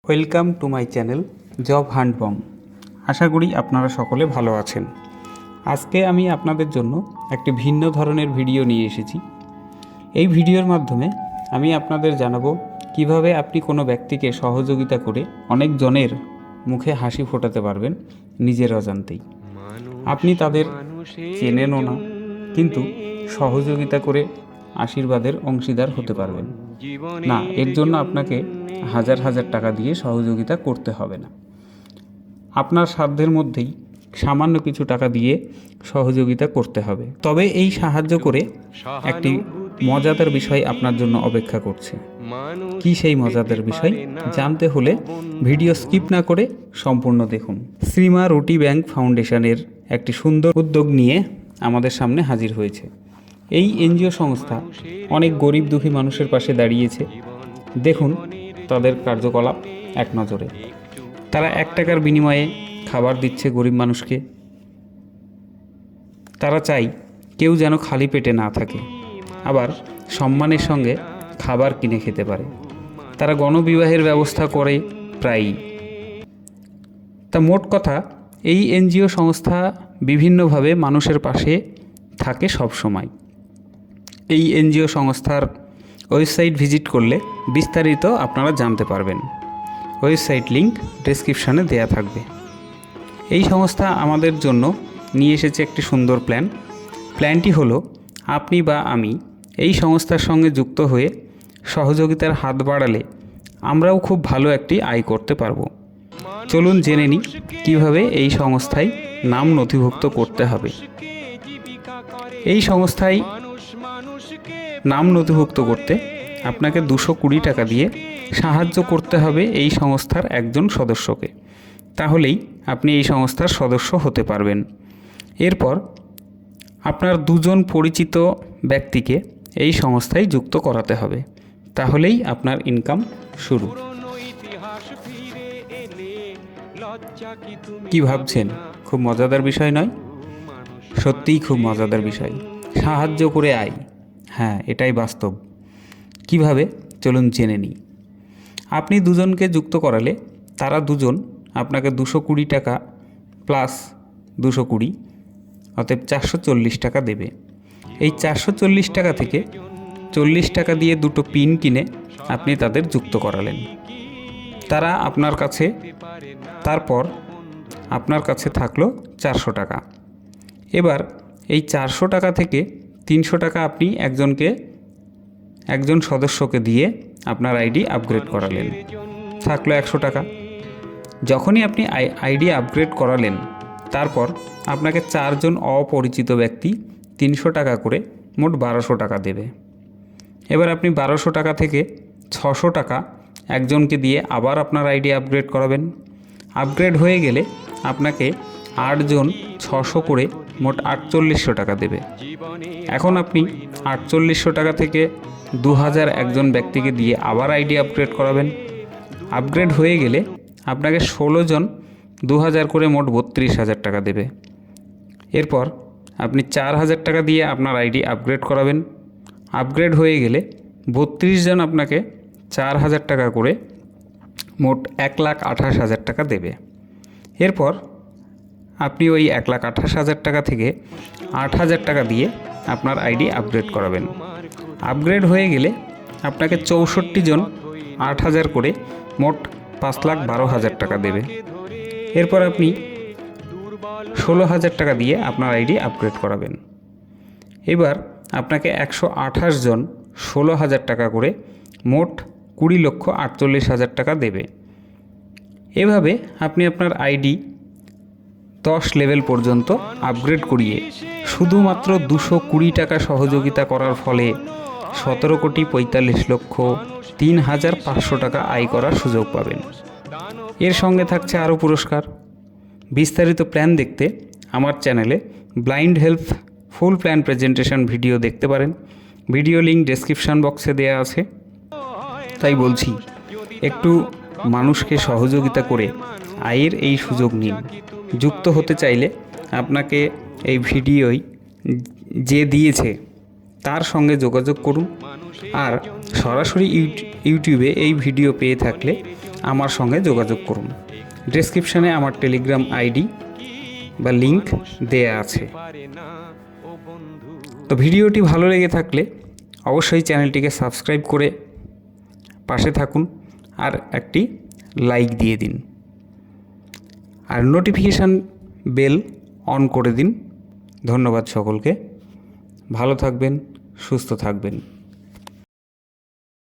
Welcome to my channel job hunt বম। আশা করি আপনারা সকলে ভালো আছেন। আজকে আমি আপনাদের জন্য একটি ভিন্ন ধরনের ভিডিও নিয়ে এসেছি। এই ভিডিওর মাধ্যমে আমি আপনাদের জানাবো কিভাবে আপনি কোনো ব্যক্তিকে সহযোগিতা করে অনেক জনের মুখে হাসি ফোটাতে পারবেন নিজের অজান্তেই। আপনি তাদের চেনেনও না, কিন্তু সহযোগিতা করে আশীর্বাদের অংশীদার হতে পারবেন না। এর জন্য আপনাকে হাজার হাজার টাকা দিয়ে সহযোগিতা করতে হবে না। আপনার সাধ্যের মধ্যেই সামান্য কিছু টাকা দিয়ে সহযোগিতা করতে হবে। তবে এই সাহায্য করে একটি মজাদার বিষয় আপনার জন্য অপেক্ষা করছে। কি সেই মজাদার বিষয় জানতে হলে ভিডিও স্কিপ না করে সম্পূর্ণ দেখুন। শ্রীমা রুটি ব্যাংক ফাউন্ডেশনের একটি সুন্দর উদ্যোগ নিয়ে আমাদের সামনে হাজির হয়েছে। এই এনজিও সংস্থা অনেক গরিব দুঃখী মানুষের পাশে দাঁড়িয়েছে। দেখুন তাদের কার্যকলাপ এক নজরে। তারা 1 টাকার বিনিময়ে খাবার দিচ্ছে গরিব মানুষকে। তারা চাই কেউ যেন খালি পেটে না থাকে, আবার সম্মানের সঙ্গে খাবার কিনে খেতে পারে। তারা গণবিবাহের ব্যবস্থা করে প্রায়ই। তা মোট কথা, এই এনজিও সংস্থা বিভিন্নভাবে মানুষের পাশে থাকে সব সময়। এই এনজিও সংস্থার ওয়েবসাইট ভিজিট করলে বিস্তারিত আপনারা জানতে পারবেন। ওয়েবসাইট লিংক ডেসক্রিপশানে দেয়া থাকবে। এই সংস্থা আমাদের জন্য নিয়ে এসেছে একটি সুন্দর প্ল্যানটি হলো, আপনি বা আমি এই সংস্থার সঙ্গে যুক্ত হয়ে সহযোগিতার হাত বাড়ালে আমরাও খুব ভালো একটি আয় করতে পারবো। চলুন জেনে নিই কীভাবে এই সংস্থায় নাম নথিভুক্ত করতে হবে। এই সংস্থায় নাম নথিভুক্ত করতে আপনাকে 220 টাকা দিয়ে সাহায্য করতে হবে এই সংস্থার একজন সদস্যকে। তাহলেই আপনি এই সংস্থার সদস্য হতে পারবেন। এরপর আপনার 2 জন পরিচিত ব্যক্তিকে এই সংস্থায় যুক্ত করাতে হবে। তাহলেই আপনার ইনকাম শুরু। কি ভাবছেন? খুব মজাদার বিষয় নয়? সত্যিই খুব মজাদার বিষয়। সাহায্য করে আয়, হ্যাঁ এটাই বাস্তব। কিভাবে চলুন জেনে নিই। আপনি 2 জনকে যুক্ত করালে তারা 2 জন আপনাকে 220 টাকা প্লাস 220, অতএব 440 টাকা দেবে। এই 440 টাকা থেকে 40 টাকা দিয়ে 2টো পিন কিনে আপনি তাদের যুক্ত করালেন। তারা আপনার কাছে, তারপর আপনার কাছে থাকলো 400 টাকা। এবার এই 400 টাকা থেকে 300 টাকা আপনি একজন সদস্যকে দিয়ে আপনার আইডি আপগ্রেড করালেন, থাকলো 100 টাকা। যখনই আপনি আইডি আপগ্রেড করালেন, তারপর আপনাকে 4 জন অপরিচিত ব্যক্তি 300 টাকা করে মোট 1200 টাকা দেবে। এবার আপনি 1200 টাকা থেকে 600 টাকা একজনকে দিয়ে আবার আপনার আইডি আপগ্রেড করাবেন। আপগ্রেড হয়ে গেলে আপনাকে 8 জন 600 করে মোট 4800 টাকা দেবে। এখন আপনি 4800 টাকা থেকে 2000 একজন ব্যক্তিকে দিয়ে আবার আইডি আপগ্রেড করাবেন। আপগ্রেড হয়ে গেলে আপনাকে 16 জন 2000 করে মোট 32,000 টাকা দেবে। এরপর আপনি 4000 টাকা দিয়ে আপনার আইডি আপগ্রেড করাবেন। আপগ্রেড হয়ে গেলে 32 জন আপনাকে 4000 টাকা করে মোট 1,28,000 টাকা দেবে। এরপর আপনি ওই 1,28,000 টাকা থেকে 8,000 টাকা দিয়ে আপনার আইডি আপগ্রেড করাবেন। আপগ্রেড হয়ে গেলে আপনাকে 64 জন 8,000 করে মোট 5,12,000 টাকা দেবে। এরপর আপনি 16,000 টাকা দিয়ে আপনার আইডি আপগ্রেড করাবেন। এবার আপনাকে 128 জন 16,000 টাকা করে মোট 20,48,000 টাকা দেবে। এভাবে আপনি আপনার আইডি 10 লেভেল পর্যন্ত আপগ্রেড করিয়ে শুধুমাত্র 220 টাকা সহযোগিতা করার ফলে 17,45,03,500 টাকা আয় করার সুযোগ পাবেন। এর সঙ্গে থাকছে আরও পুরস্কার। বিস্তারিত প্ল্যান দেখতে আমার চ্যানেলে ব্লাইন্ড হেল্প ফুল প্ল্যান প্রেজেন্টেশন ভিডিও দেখতে পারেন। ভিডিও লিঙ্ক ডেসক্রিপশান বক্সে দেওয়া আছে। তাই বলছি, একটু মানুষকে সহযোগিতা করে আয়ের এই সুযোগ নিন। যুক্ত হতে চাইলে আপনাকে এই ভিডিওই যে দিয়েছে তার সঙ্গে যোগাযোগ করুন। আর সরাসরি ইউটিউবে এই ভিডিও পেয়ে থাকলে আমার সঙ্গে যোগাযোগ করুন। ডেসক্রিপশানে আমার টেলিগ্রাম আইডি বা লিংক দেয়া আছে। তো ভিডিওটি ভালো লেগে থাকলে অবশ্যই চ্যানেলটিকে সাবস্ক্রাইব করে পাশে থাকুন আর একটি লাইক দিয়ে দিন, আর নোটিফিকেশান বেল অন করে দিন। ধন্যবাদ সকলকে। ভালো থাকবেন, সুস্থ থাকবেন।